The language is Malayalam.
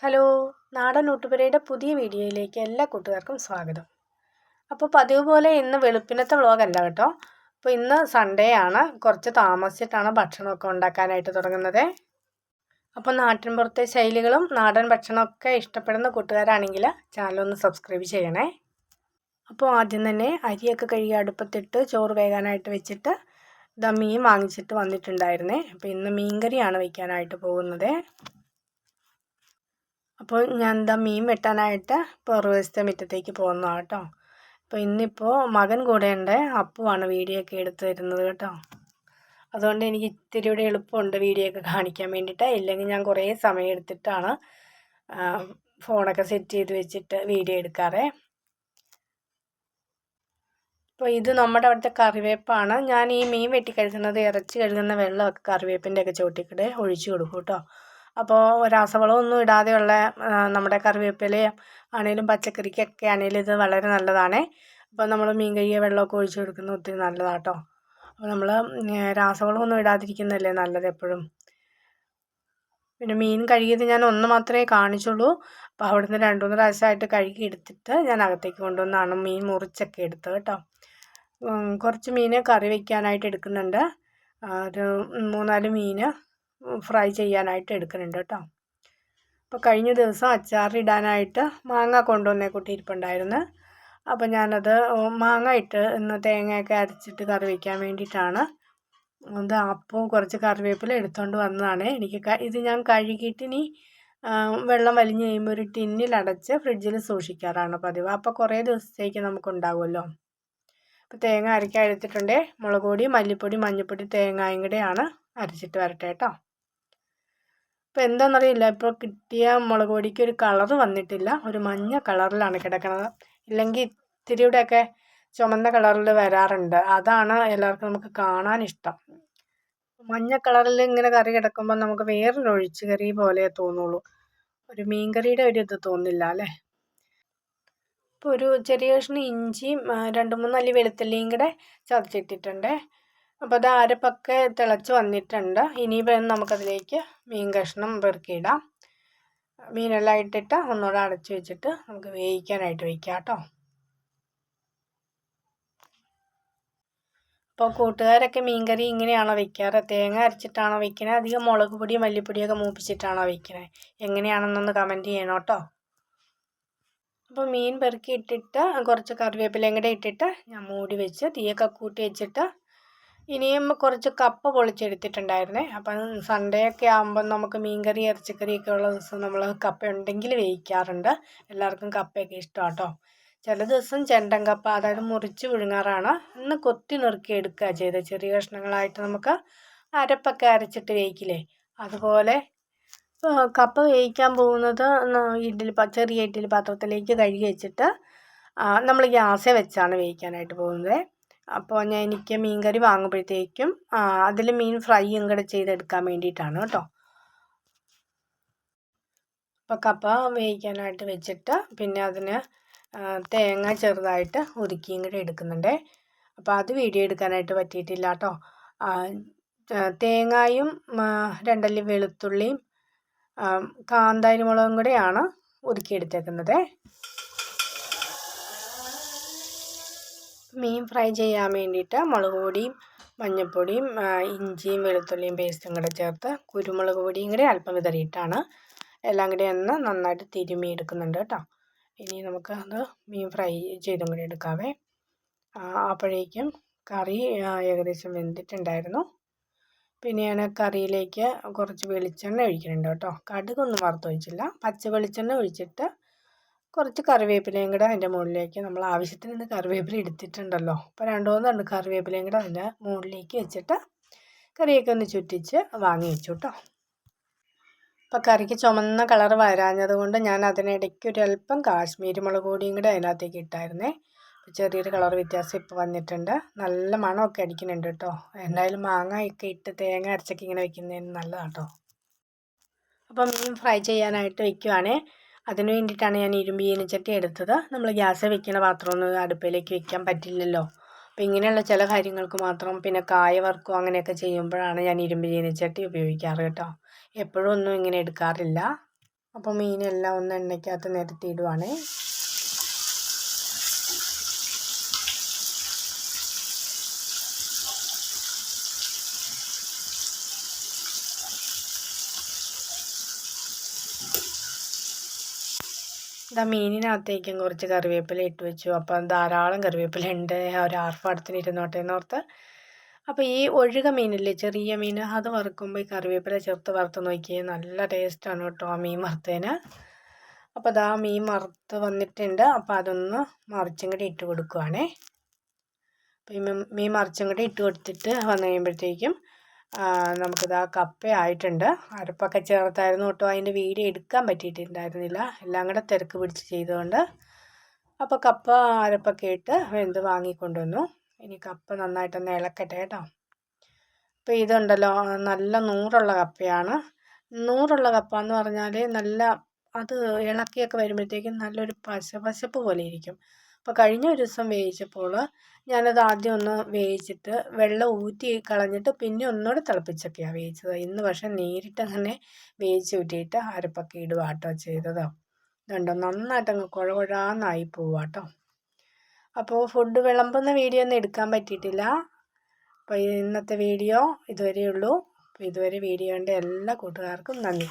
ഹലോ, നാടൻ ഊട്ടുപുരയുടെ പുതിയ വീഡിയോയിലേക്ക് എല്ലാ കൂട്ടുകാർക്കും സ്വാഗതം. അപ്പോൾ പതിവ് പോലെ ഇന്ന് വെളുപ്പിനത്തെ വ്ളോഗല്ല കേട്ടോ. അപ്പോൾ ഇന്ന് സൺഡേ ആണ്. കുറച്ച് താമസിച്ചിട്ടാണ് ഭക്ഷണമൊക്കെ ഉണ്ടാക്കാനായിട്ട് തുടങ്ങുന്നത്. അപ്പോൾ നാട്ടിൻപുറത്തെ ശൈലികളും നാടൻ ഭക്ഷണമൊക്കെ ഇഷ്ടപ്പെടുന്ന കൂട്ടുകാരാണെങ്കിൽ ചാനലൊന്ന് സബ്സ്ക്രൈബ് ചെയ്യണേ. അപ്പോൾ ആദ്യം തന്നെ അരിയൊക്കെ കഴുകി അടുപ്പത്തിട്ട് ചോറ് വേകാനായിട്ട് വെച്ചിട്ട് മീൻ വാങ്ങിച്ചിട്ട് വന്നിട്ടുണ്ടായിരുന്നേ. അപ്പോൾ ഇന്ന് മീൻകറിയാണ് വയ്ക്കാനായിട്ട് പോകുന്നത്. അപ്പോൾ ഞാൻ മീൻ വെട്ടാനായിട്ട് പുറകുവശത്തെ മുറ്റത്തേക്ക് പോകുന്നതാണ് കേട്ടോ. അപ്പോൾ ഇന്നിപ്പോൾ മകൻ കൂടെയുണ്ട്. അപ്പുവാണ് വീഡിയോ ഒക്കെ എടുത്ത് തരുന്നത് കേട്ടോ. അതുകൊണ്ട് എനിക്ക് ഇത്തിരി കൂടെ എളുപ്പമുണ്ട് വീഡിയോ ഒക്കെ കാണിക്കാൻ വേണ്ടിയിട്ട്. ഇല്ലെങ്കിൽ ഞാൻ കുറേ സമയം എടുത്തിട്ടാണ് ഫോണൊക്കെ സെറ്റ് ചെയ്ത് വെച്ചിട്ട് വീഡിയോ എടുക്കാറേ. അപ്പോൾ ഇത് നമ്മുടെ അവിടുത്തെ കറിവേപ്പാണ്. ഞാൻ ഈ മീൻ വെട്ടി കഴുകുന്നത് ഇറച്ചി കഴുകുന്ന വെള്ളമൊക്കെ കറിവേപ്പിൻ്റെ ഒക്കെ ചോട്ടിക്കൂടെ ഒഴിച്ചു കൊടുക്കും കേട്ടോ. അപ്പോൾ രാസവളമൊന്നും ഇടാതെയുള്ള നമ്മുടെ കറിവേപ്പില ആണെങ്കിലും പച്ചക്കറിക്കൊക്കെ ആണെങ്കിലും ഇത് വളരെ നല്ലതാണ്. അപ്പോൾ നമ്മൾ മീൻ കഴുകിയ വെള്ളമൊക്കെ ഒഴിച്ചു കൊടുക്കുന്നത് ഒത്തിരി നല്ലതാണ് കേട്ടോ. അപ്പോൾ നമ്മൾ രാസവളമൊന്നും ഇടാതിരിക്കുന്നതല്ലേ നല്ലത് എപ്പോഴും. പിന്നെ മീൻ കഴുകിയത് ഞാൻ ഒന്ന് മാത്രമേ കാണിച്ചുള്ളൂ. അപ്പോൾ അവിടുന്ന് 2-3 പ്രാവശ്യമായിട്ട് കഴുകി എടുത്തിട്ട് ഞാൻ അകത്തേക്ക് കൊണ്ടുവന്നാണ് മീൻ മുറിച്ചൊക്കെ എടുത്തത് കേട്ടോ. കുറച്ച് മീൻ കറി വയ്ക്കാനായിട്ട് എടുക്കുന്നുണ്ട്. ഒരു 3-4 മീൻ ഫ്രൈ ചെയ്യാനായിട്ട് എടുക്കുന്നുണ്ട് കേട്ടോ. അപ്പോൾ കഴിഞ്ഞ ദിവസം അച്ചാറിടാനായിട്ട് മാങ്ങ കൊണ്ടുവന്നേ കുട്ടിയിരിപ്പുണ്ടായിരുന്നു. അപ്പോൾ ഞാനത് മാങ്ങ ഇട്ട് ഇന്ന് തേങ്ങയൊക്കെ അരച്ചിട്ട് കറി വയ്ക്കാൻ വേണ്ടിയിട്ടാണ്. അപ്പോൾ കുറച്ച് കറിവേപ്പില എടുത്തുകൊണ്ട് വന്നതാണ്. ഇത് ഞാൻ കഴുകിയിട്ട് ഇനി വെള്ളം വലിഞ്ഞ് കഴിയുമ്പോൾ ഒരു ടിന്നിൽ അടച്ച് ഫ്രിഡ്ജിൽ സൂക്ഷിക്കാറാണ് പതിവ്. അപ്പോൾ കുറേ ദിവസത്തേക്ക് നമുക്കുണ്ടാവുമല്ലോ. അപ്പോൾ തേങ്ങ അരയ്ക്കാൻ എടുത്തിട്ടുണ്ട്. മുളക് പൊടി, മല്ലിപ്പൊടി, മഞ്ഞൾപ്പൊടി, തേങ്ങായും കൂടെയാണ് അരച്ചിട്ട് വരട്ടെ കേട്ടോ. ഇപ്പോൾ എന്താണെന്നറിയില്ല, ഇപ്പോൾ കിട്ടിയ മുളക് പൊടിക്ക് ഒരു കളറ് വന്നിട്ടില്ല. ഒരു മഞ്ഞ കളറിലാണ് കിടക്കുന്നത്. ഇല്ലെങ്കിൽ ഇത്തിരിയുടെയൊക്കെ ചുമന്ന കളറിൽ വരാറുണ്ട്. അതാണ് എല്ലാവർക്കും നമുക്ക് കാണാൻ ഇഷ്ടം. മഞ്ഞ കളറിൽ ഇങ്ങനെ കറി കിടക്കുമ്പോൾ നമുക്ക് വേറൊരു ഒഴിച്ച് കറി പോലെ തോന്നുള്ളൂ. ഒരു മീൻ കറിയുടെ ഒരു ഇത് തോന്നില്ല അല്ലേ. ഇപ്പോൾ ഒരു ചെറിയ കഷ്ണം ഇഞ്ചിയും 2-3 അല്ലി വെളുത്തുള്ളിയും കൂടെ ചതച്ചിട്ടിട്ടുണ്ട്. അപ്പോൾ അത് അരപ്പൊക്കെ തിളച്ച് വന്നിട്ടുണ്ട്. ഇനിയിപ്പോൾ നമുക്കതിലേക്ക് മീൻ കഷ്ണം പെറുക്കിയിടാം. മീനെല്ലാം ഇട്ടിട്ട് ഒന്നുകൂടെ അടച്ച് വെച്ചിട്ട് നമുക്ക് വേവിക്കാനായിട്ട് വയ്ക്കാം കേട്ടോ. അപ്പോൾ കൂട്ടുകാരൊക്കെ മീൻകറി ഇങ്ങനെയാണോ വയ്ക്കാറ്? തേങ്ങ അരച്ചിട്ടാണോ വയ്ക്കുന്നത്? അധികം മുളക് പൊടി മല്ലിപ്പൊടിയൊക്കെ മൂപ്പിച്ചിട്ടാണോ വയ്ക്കുന്നത്? എങ്ങനെയാണെന്നൊന്ന് കമൻറ്റ് ചെയ്യണം കേട്ടോ. അപ്പോൾ മീൻ പെറുക്കി ഇട്ടിട്ട് കുറച്ച് കറിവേപ്പിലയും കൂടെ ഇട്ടിട്ട് ഞാൻ മൂടി വെച്ച് തീയൊക്കെ കൂട്ടി വെച്ചിട്ട് ഇനിയും കുറച്ച് കപ്പ പൊളിച്ചെടുത്തിട്ടുണ്ടായിരുന്നേ. അപ്പം സൺഡേ ഒക്കെ ആകുമ്പം നമുക്ക് മീൻകറി ഇറച്ചിക്കറിയൊക്കെ ഉള്ള ദിവസം നമ്മൾ കപ്പ ഉണ്ടെങ്കിൽ വേവിക്കാറുണ്ട്. എല്ലാവർക്കും കപ്പയൊക്കെ ഇഷ്ടമാണ് കേട്ടോ. ചില ദിവസം ചെണ്ടൻ കപ്പ, അതായത് മുറിച്ച് പുഴുങ്ങാറാണ്. ഇന്ന് കൊത്തി നുറുക്കി എടുക്കുക ചെയ്തത്. ചെറിയ കഷ്ണങ്ങളായിട്ട് നമുക്ക് അരപ്പൊക്കെ അരച്ചിട്ട് വേവിക്കില്ലേ, അതുപോലെ കപ്പ വേവിക്കാൻ പോകുന്നത് ചെറിയ ഇഡ്ഡലി പാത്രത്തിലേക്ക് കഴുകി വെച്ചിട്ട് നമ്മൾ ഗ്യാസിൽ വെച്ചാണ് വേവിക്കാനായിട്ട് പോകുന്നത്. അപ്പോൾ എനിക്ക് മീൻകറി വാങ്ങുമ്പോഴത്തേക്കും അതിൽ മീൻ ഫ്രൈയും കൂടെ ചെയ്തെടുക്കാൻ വേണ്ടിയിട്ടാണ് കേട്ടോ. അപ്പോൾ കപ്പ വേവിക്കാനായിട്ട് വെച്ചിട്ട് പിന്നെ അതിന് തേങ്ങ ചെറുതായിട്ട് ഒതുക്കിയും കൂടെ എടുക്കുന്നുണ്ട്. അപ്പോൾ അത് വീഡിയോ എടുക്കാനായിട്ട് പറ്റിയിട്ടില്ല കേട്ടോ. തേങ്ങായും 2 അല്ലി വെളുത്തുള്ളിയും കാന്താരി മുളകും കൂടെയാണ് ഒതുക്കിയെടുത്തേക്കുന്നത്. മീൻ ഫ്രൈ ചെയ്യാൻ വേണ്ടിയിട്ട് മുളക് പൊടിയും മഞ്ഞൾപ്പൊടിയും ഇഞ്ചിയും വെളുത്തുള്ളിയും പേസ്റ്റും കൂടെ ചേർത്ത് കുരുമുളക് പൊടിയും കൂടെ അല്പം വിതറിയിട്ടാണ് എല്ലാം കൂടി ഒന്ന് നന്നായിട്ട് തിരുമ്മി എടുക്കുന്നുണ്ട് കേട്ടോ. ഇനി നമുക്ക് അത് മീൻ ഫ്രൈ ചെയ്തും കൂടി എടുക്കാവേ. അപ്പോഴേക്കും കറി ഏകദേശം വെന്തിട്ടുണ്ടായിരുന്നു. പിന്നെ ഞാൻ കറിയിലേക്ക് കുറച്ച് വെളിച്ചെണ്ണ ഒഴിക്കുന്നുണ്ട് കേട്ടോ. കടുകൊന്നും വറുത്ത് ഒഴിച്ചില്ല, പച്ച വെളിച്ചെണ്ണ ഒഴിച്ചിട്ട് കുറച്ച് കറിവേപ്പിലയും കൂടെ അതിൻ്റെ മുകളിലേക്ക്, നമ്മൾ ആവശ്യത്തിന് കറിവേപ്പില എടുത്തിട്ടുണ്ടല്ലോ, അപ്പോൾ 2-3 കറിവേപ്പിലയും കൂടെ അതിൻ്റെ മുകളിലേക്ക് വെച്ചിട്ട് കറിയൊക്കെ ഒന്ന് ചുറ്റിച്ച് വാങ്ങി വെച്ചു കേട്ടോ. അപ്പോൾ കറിക്ക് ചുമന്ന കളർ വരാഞ്ഞത് കൊണ്ട് ഞാൻ അതിനിടയ്ക്ക് ഒരല്പം കാശ്മീരി മുളക് പൊടിയും കൂടെ അതിനകത്തേക്ക് ഇട്ടായിരുന്നേ. ചെറിയൊരു കളർ വ്യത്യാസം ഇപ്പോൾ വന്നിട്ടുണ്ട്. നല്ല മണമൊക്കെ അടിക്കുന്നുണ്ട് കേട്ടോ. എന്തായാലും മാങ്ങയൊക്കെ ഇട്ട് തേങ്ങ അരച്ചൊക്കെ ഇങ്ങനെ വെക്കുന്നതിന് നല്ലതാണ് കേട്ടോ. അപ്പോൾ മീൻ ഫ്രൈ ചെയ്യാനായിട്ട് വെക്കുവാണേ. അതിന് വേണ്ടിയിട്ടാണ് ഞാൻ ഇരുമ്പ് ചീനിച്ചട്ടി എടുത്തത്. നമ്മൾ ഗ്യാസിൽ വെക്കുന്ന പാത്രമൊന്നും അടുപ്പിലേക്ക് വെക്കാൻ പറ്റില്ലല്ലോ. അപ്പോൾ ഇങ്ങനെയുള്ള ചില കാര്യങ്ങൾക്ക് മാത്രം, പിന്നെ കായ വറുക്കും അങ്ങനെയൊക്കെ ചെയ്യുമ്പോഴാണ് ഞാൻ ഇരുമ്പ് ചീനിച്ചട്ടി ഉപയോഗിക്കാറ് കേട്ടോ. എപ്പോഴും ഒന്നും ഇങ്ങനെ എടുക്കാറില്ല. അപ്പോൾ മീനെല്ലാം ഒന്ന് എണ്ണയ്ക്കകത്ത് നിരത്തിയിടുവാണേ. ഇതാ മീനിനകത്തേക്കും കുറച്ച് കറിവേപ്പില ഇട്ട് വെച്ചു. അപ്പം ധാരാളം കറിവേപ്പില ഉണ്ട്, ഒരു ആർഭാടത്തിന് ഇരുന്നോട്ടെ എന്നോർത്ത്. അപ്പോൾ ഈ ഒഴുക മീനില്ലേ, ചെറിയ മീൻ, അത് വറുക്കുമ്പോൾ ഈ കറിവേപ്പില ചേർത്ത് വറുത്ത് നോക്കിയേ, നല്ല ടേസ്റ്റാണ് കേട്ടോ ആ മീൻ വറുത്തതിന്. അപ്പോൾ അതാ മീൻ വറുത്ത് വന്നിട്ടുണ്ട്. അപ്പോൾ അതൊന്ന് മറിച്ചും കൂടി ഇട്ട് കൊടുക്കുവാണേ. അപ്പോൾ ഈ മീൻ മറിച്ചും കൂടി ഇട്ട് കൊടുത്തിട്ട് വന്നു കഴിയുമ്പോഴത്തേക്കും നമുക്കിതാ കപ്പ ആയിട്ടുണ്ട്. അരപ്പൊക്കെ ചേർത്തായിരുന്നു കേട്ടോ, അതിൻ്റെ വീഡിയോ എടുക്കാൻ പറ്റിയിട്ടുണ്ടായിരുന്നില്ല, എല്ലാം കൂടെ തിരക്ക് പിടിച്ച് ചെയ്തുകൊണ്ട്. അപ്പോൾ കപ്പ അരപ്പൊക്കെ ഇട്ട് വെന്ത് വാങ്ങിക്കൊണ്ടുവന്നു. ഇനി കപ്പ നന്നായിട്ടൊന്ന് ഇളക്കട്ടെ കേട്ടോ. അപ്പോൾ ഇതുണ്ടല്ലോ, നല്ല നൂറുള്ള കപ്പയാണ്. നൂറുള്ള കപ്പ എന്ന് പറഞ്ഞാൽ നല്ല, അത് ഇളക്കിയൊക്കെ വരുമ്പോഴത്തേക്കും നല്ലൊരു പശപ്പ് പോലെ ഇരിക്കും. അപ്പോൾ കഴിഞ്ഞ ഒരു ദിവസം വേവിച്ചപ്പോൾ ഞാനത് ആദ്യം ഒന്ന് വേവിച്ചിട്ട് വെള്ളം ഊറ്റി കളഞ്ഞിട്ട് പിന്നെ ഒന്നുകൂടെ തിളപ്പിച്ചൊക്കെയാണ് വേവിച്ചത്. ഇന്ന് പക്ഷേ നേരിട്ട് അങ്ങനെ വേവിച്ച് ഊറ്റിയിട്ട് അരപ്പൊക്കെ ഇടുവാട്ടോ ചെയ്തത്. ഇതുണ്ടോ, നന്നായിട്ടങ്ങ് കുഴകുഴാന്നായി പോവാട്ടോ. അപ്പോൾ ഫുഡ് വിളമ്പുന്ന വീഡിയോ ഒന്നും എടുക്കാൻ പറ്റിയിട്ടില്ല. അപ്പോൾ ഇന്നത്തെ വീഡിയോ ഇതുവരെയുള്ളൂ. അപ്പോൾ ഇതുവരെ വീഡിയോ കണ്ട എല്ലാ കൂട്ടുകാർക്കും നന്ദി.